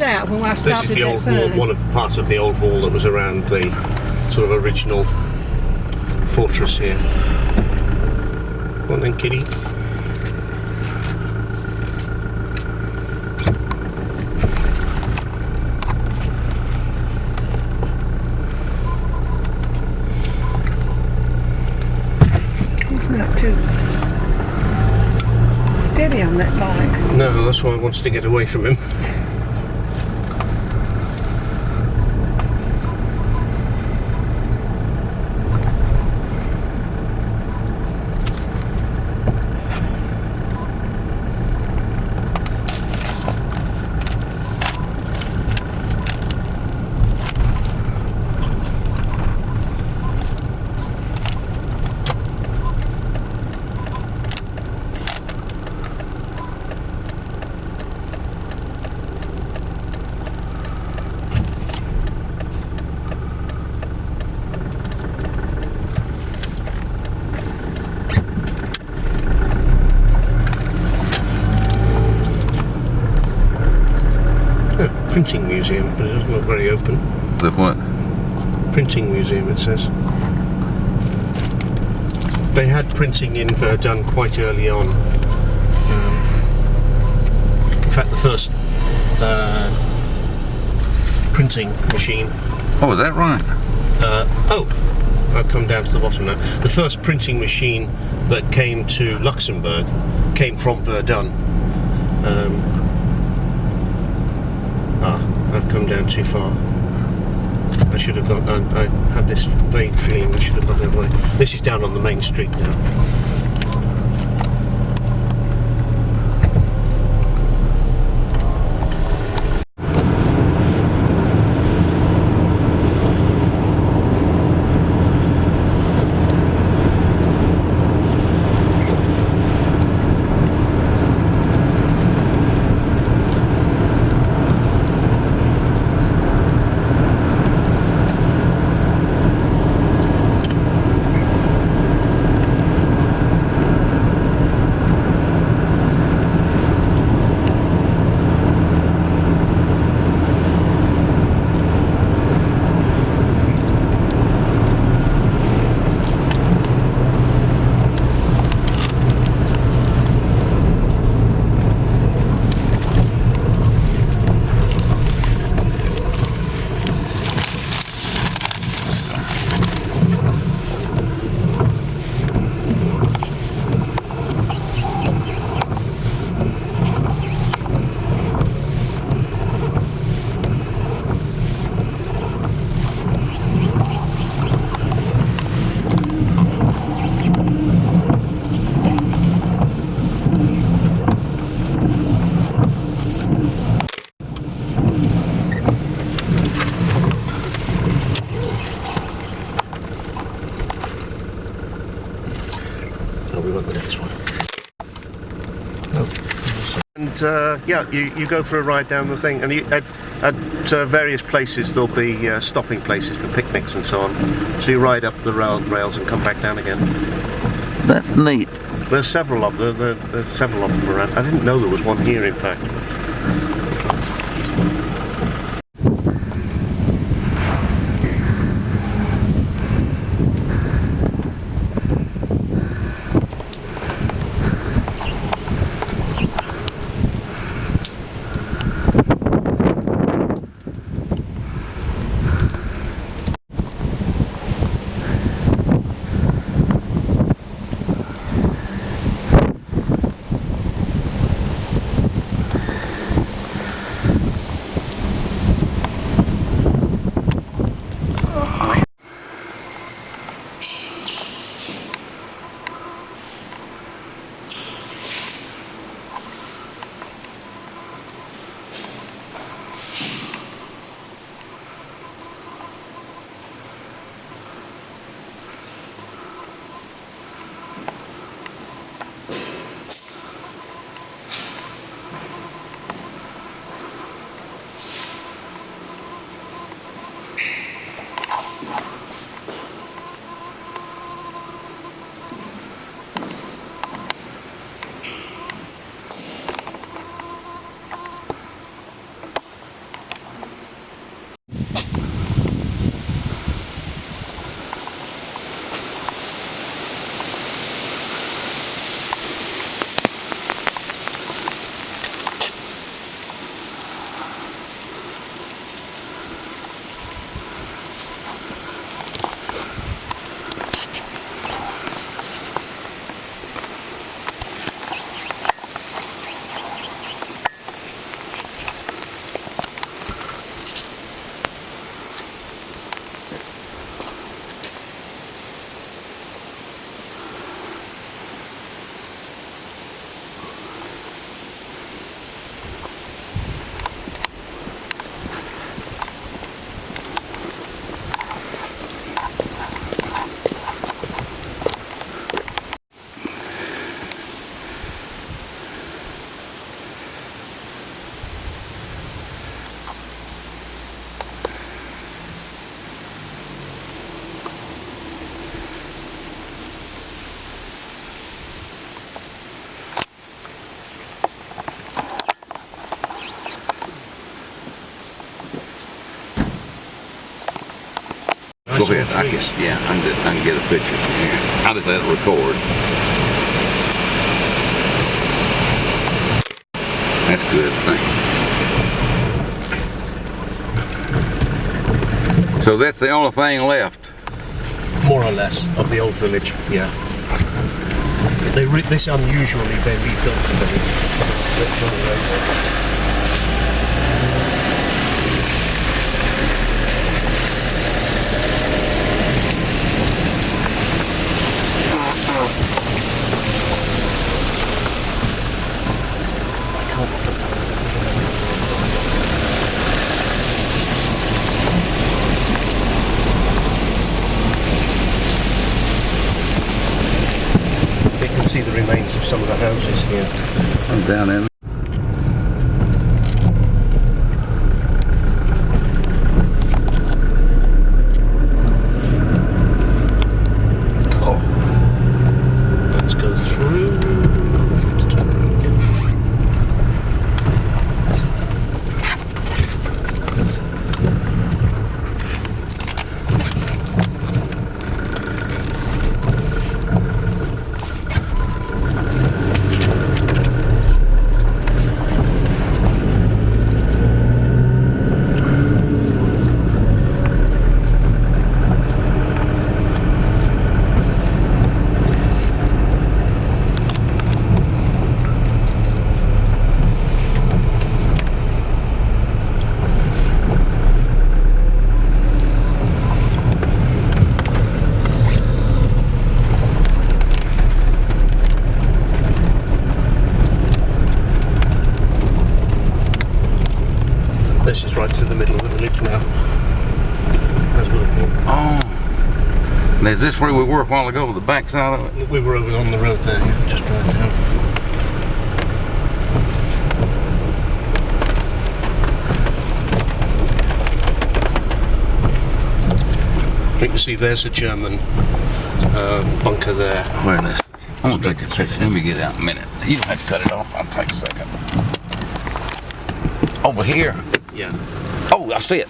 out when I started. This is the old wall, one of the parts of the old wall that was around the sort of original fortress here. Go on then, kitty. He's not too steady on that bike. No, that's why I wanted to get away from him. Printing museum, but it doesn't look very open. The what? Printing museum, it says. They had printing in Verdun quite early on. In fact, the first printing machine. Oh, is that right? I'll come down to the bottom now. The first printing machine that came to Luxembourg came from Verdun. I've come down too far. I should have gone. I had this vague feeling I should have gone the other way. This is down on the main street now. We went the next one. And yeah, you go for a ride down the thing, and at various places there'll be stopping places for picnics and so on. So you ride up the rails and come back down again. That's neat. There's several of them. There's several of them around. I didn't know there was one here, in fact. Go ahead. I can get a picture from here. I'll just let it record. That's good. Thank you. So that's the only thing left. More or less of the old village. Yeah. This unusually they rebuilt the village. You can see the remains of some of the houses here. I'm down in. Oh, Let's go through. This is right through the middle of the village now. As we'll oh. And is this where we were a while ago, the back side of it? We were over on the road there, yeah, just right down. You can see there's a German bunker there. Where is this? I'm gonna take a picture. Let me get out in a minute. You don't have to cut it off. I'll take a second. Over here. Yeah. Oh, I see it.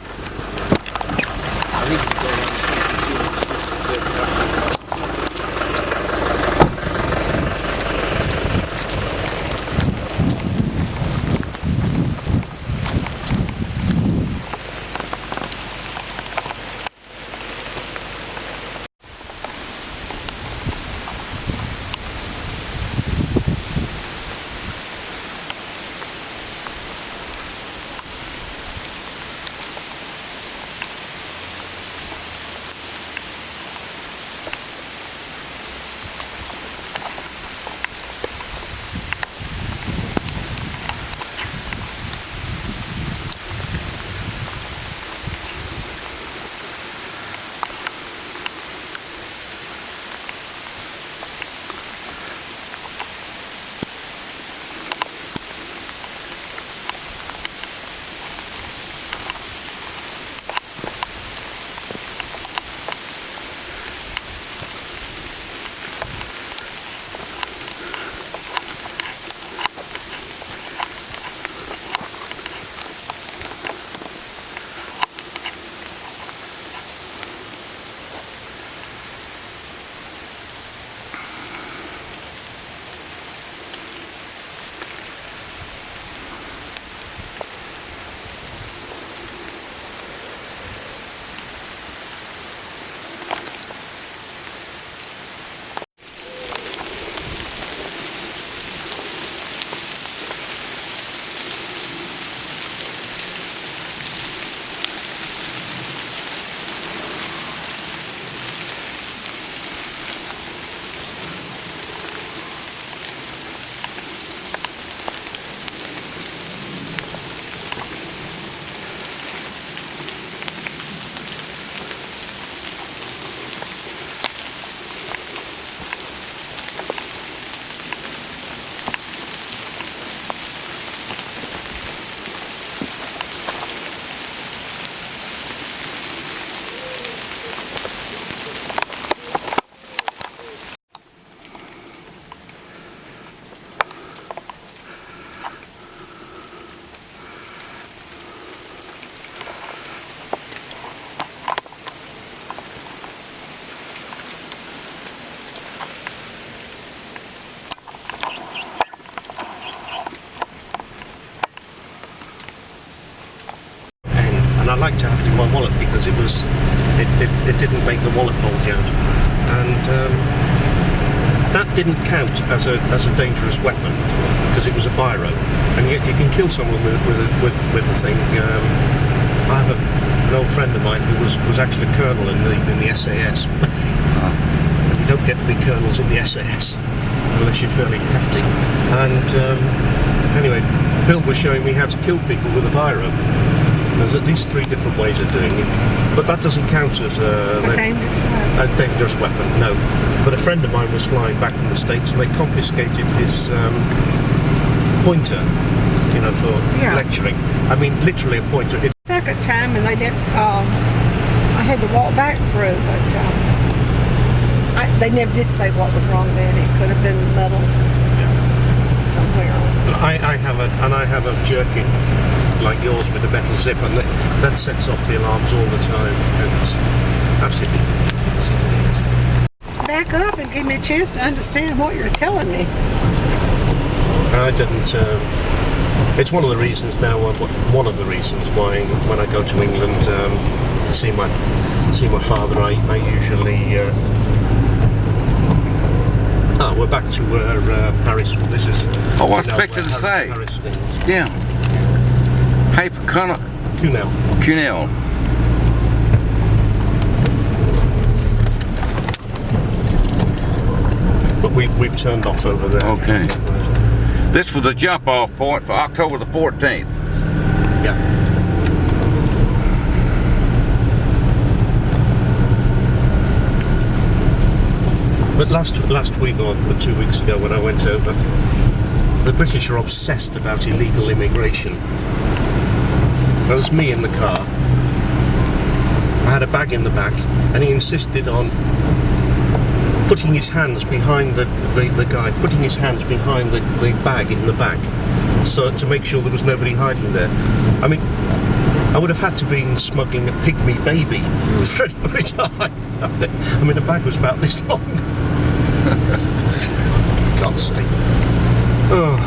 like to have it in my wallet because it didn't make the wallet bulge out, and that didn't count as a dangerous weapon because it was a biro, and yet you can kill someone with the thing. I have an old friend of mine who was actually a colonel in the SAS. And you don't get to be colonels in the SAS unless you're fairly hefty. And anyway, Bill was showing me how to kill people with a biro. There's at least 3 different ways of doing it, but that doesn't count as A dangerous weapon. a dangerous weapon, no. But a friend of mine was flying back from the States and they confiscated his pointer, you know, for lecturing. I mean, literally a pointer. Second time, and they didn't. I had to walk back through, but they never did say what was wrong then. It could have been metal somewhere. I have a jerkin like yours with a metal zip, and that sets off the alarms all the time. It's absolutely ridiculous. Back up and give me a chance to understand what you're telling me. I didn't. It's one of the reasons now. One of the reasons why, when I go to England to see my father, I usually. We're back to where Harris. This is. Oh, I was expecting to say. Yeah. Hey, Cunell. But we've turned off over there. Okay. This was the jump-off point for October the 14th. Yeah. But last week or 2 weeks ago when I went over, the British are obsessed about illegal immigration. There was me in the car. I had a bag in the back, and he insisted on putting his hands behind the guy, putting his hands behind the bag in the back, so to make sure there was nobody hiding there. I mean, I would have had to been smuggling a pygmy baby for anybody to hide. I mean, the bag was about this long. For God's sake. Oh.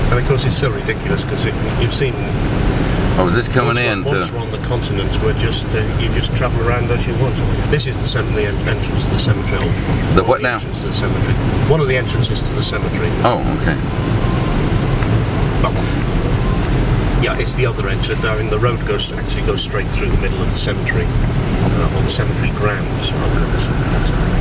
And of course it's so ridiculous because you've seen. Oh, is this coming in? Once we're on the continent, we're just you just travel around as you want. This is the entrance to the cemetery. The what now? Entrance to the cemetery. One of the entrances to the cemetery. Oh, okay. Well, yeah, it's the other entrance. I mean, the road actually goes straight through the middle of the cemetery, or the cemetery grounds rather than the cemetery.